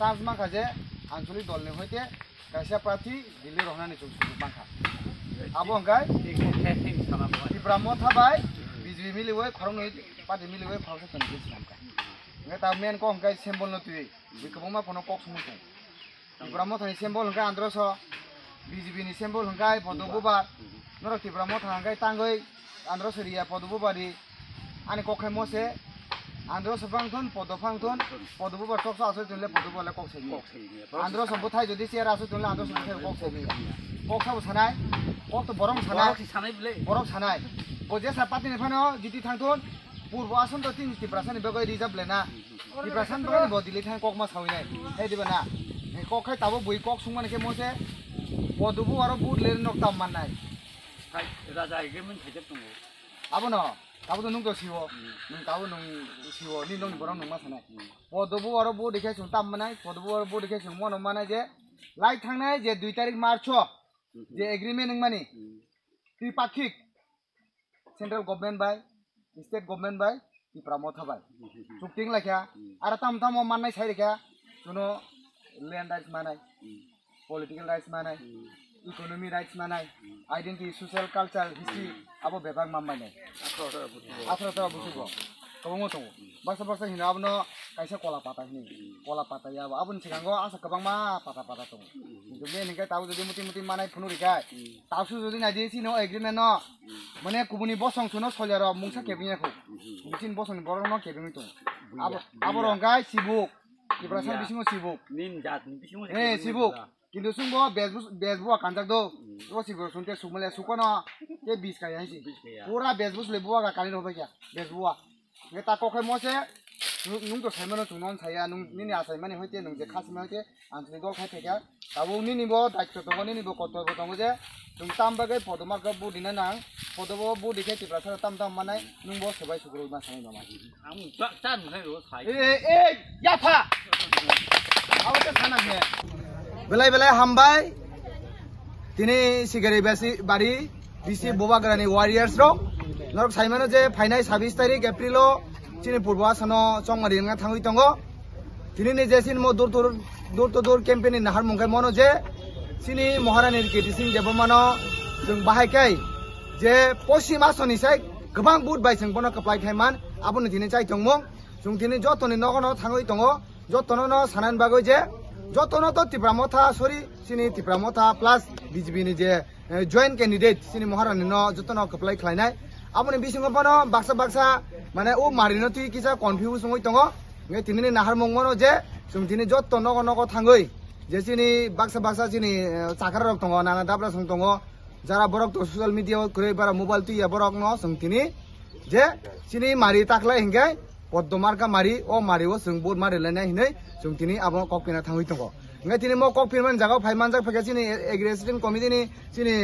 Chance মাখা যে আঞ্চলিক দলনি হইতে কাইসা প্রার্থী দিল্লি রহনানি চুক্তি মাখা আবো হংকাই ত্রিপুরা মথাবাই বিজেপি মিলিওই খরং পার্টি মিলিওই খরং তনকে সিনামকা ngai ta men ko hangkai symbol no tui bikobongma phono kok sumutai Tripura মথানি symbol hangkai androso BJP ni symbol hangkai podobubar norok Tripura Motha hangkai tangoi androso ria podobubari ani kokhai mose androso phangthon podofangthon podobubar toksa aso tunle podobale koksai androso bothai jodi sia aso tunle androso bothai koksai koksa sanai kok to borong sanai boje sa pati ni phano jiti thangthon পূর্ব আসন তো 30% বেগই reserve লেনা 30% বেগই বদিলি থাই কক মা সাউই নাই হেই দিবা না কক খাই তাবো বই কক সুংমানে কে মছে পদবু আর বুট লেন নক তাম মাননাই খাই রাজা এগ্রিমেন্ট থাইতে দङ আবো ন তাবো তো নুং তো সিও নুং তাবো নুং সিও নি নুং বরং নুং মা সানাই পদবু আর বুট দেখে সুং তাম মানাই পদবু আর বুট দেখে সুং মন মানাই যে লাই থাংনাই যে 2 তারিখ মার্চ যে এগ্রিমেন্ট নং মানি ত্রিপাক্ষিক central government by state government by Tripura মথাবাই চুক্তিং লাখা আর তাম তাম মাননাই সাই রেখা কোনো ল্যান্ড রাইটস মানাই পলিটিক্যাল রাইটস মানাই ইকোনমি রাইটস মানাই আইডেন্টিটি সোশ্যাল কালচার হিস্ট্রি আবো বেবাক মামবাই 18 বুঝিব কবং তো বাসা বাসা হিনা আবনো কাইসা কলা পাতা হিনি কলা পাতা या আবন সিগাঙ্গ আশা কবাং মা পাতা পাতা তো কিন্তু মে নিকা তাও যদি মুতি মুতি মানাই ফুনু রিকাই তাওসু যদি না দিছি নো এগ্রিমেন্ট ন মানে কুবুনি বসং সুনো সলিয়ার মুংসা কেবিনাখো বিচিন বসং বরং ন কেবিমি তো আবো রংগাই সিবুক ত্রিপুরা বিসিং সিবুক নিন জাত বিসিং সিবুক কিন্তু সুংবো বেজবু কানজাক দো ও সিবুক সুনতে সুমলে সুকনো কে 20 কাই হাইছি পুরা বেজবু লেবুয়া কানি ন হবাইয়া বেজবুয়া তা কখে মছে নুং তো সাইমানো চুনন সাইয়া নুং নিনি আসাই মানে হইতে নুং যে খাসিমা হইতে আঞ্চলিক দল খাই থেকে তাবো নিনিবো দায়িত্ব দङ নিনিবো কর্তব্য দङ যে নুং তামবাগै পদমার্গ বুদিনা নাং পদবো বুদিखे ত্রিপুরা তাম তাম মানাই নুংবো সবাই সুগ্রই মা সাই নামা আম চান নাই রো সাই এ ইয়াফা আওতে খানা হে বেলাই বেলাই হামবাই তিনি সিগারি বেসি বাড়ি বিসি বোবাগ্রানি ওয়ারিয়ার্স র নরক সাইমানো যে ফাইনাই 26 তারিখ এপ্রিল চিনি পূর্ব আসানো চংমারি nga থাঙ্গই দङ তিনি নিজে সিন মো দূর ক্যাম্পেইন নাহার মুংখাই মনো যে চিনি মহারানীর কেটিসিং দেবমানো जों बाहायखाय जे पश्चिम आसनि साइ गोबां बुट बायजों बनो कप्लाय थाइमान आबुनि दिनै जाय दंमोन जों दिनै जतनि नगनो थाङै दङ जतनो सानान बागै जे जतनो तो ত্রিপুরা মথা सरि सिनि ত্রিপুরা মথা प्लास बीजेपी नि जे जॉइंट कैंडिडेट सिनि महारानी न जतनो कप्लाय खालायनाय आबुनि बिसिङो बनो बाक्सा माने ओ मारिनो तुइ किसा कन्फ्यूज होय दङ nge दिनै नाहार मंगनो जे जों दिनै जत नगनो थाङै जे सिनि बाक्सा सिनि चाकार रक दङ नाना दाब्रा सं दङ যারা বরক তো সোশ্যাল মিডিয়া করে বারা মোবাইল তুইয়া বরক ন সংতিনি যে চিনি মারি তাকলাই হিংগাই পদ্মমার্কা মারি ও মারি ও जों बोट मारि लायनाय हिनै जों दिनै आबो ककपिना थाङै दङ ngai दिनै मो ककपिनमान जागाव फाइमान जाग फैगा चिनि एग्रेसिटिन कमिटिनि चिनि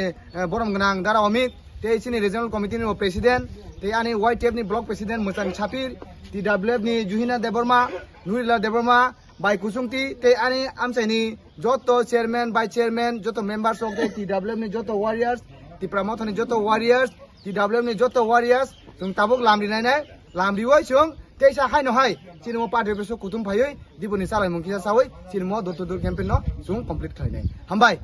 बरम गनां दारा अमित ते चिनि रिजनल कमिटिनि प्रेसिडेंट ते आनि वाइ टेपनि ब्लक प्रेसिडेंट मोचान छापिर टिडब्ल्यूएफ नि जुहिना देबरमा नुरिला देबरमा बाय कुसुंगति ते आनि आमसाइनि जतो चेयरमैन बाय चेयरमैन जतो मेंबर्स ऑफ द टीडब्ल्यूएफ नि जतो वारियर्स ত্রিপুরা মথনি जतो वारियर्स टीडब्ल्यूएफ नि जतो वारियर्स जों ताबुक लामरिनायनाय लामरिवै जों तेसा हायनो हाय सिनेमा पार्टी बेसो कुतुम फायै दिबुनि सालाय मुंखिया सावै cinema door to door campaign न जों कमप्लिट खालायनाय हामबाय।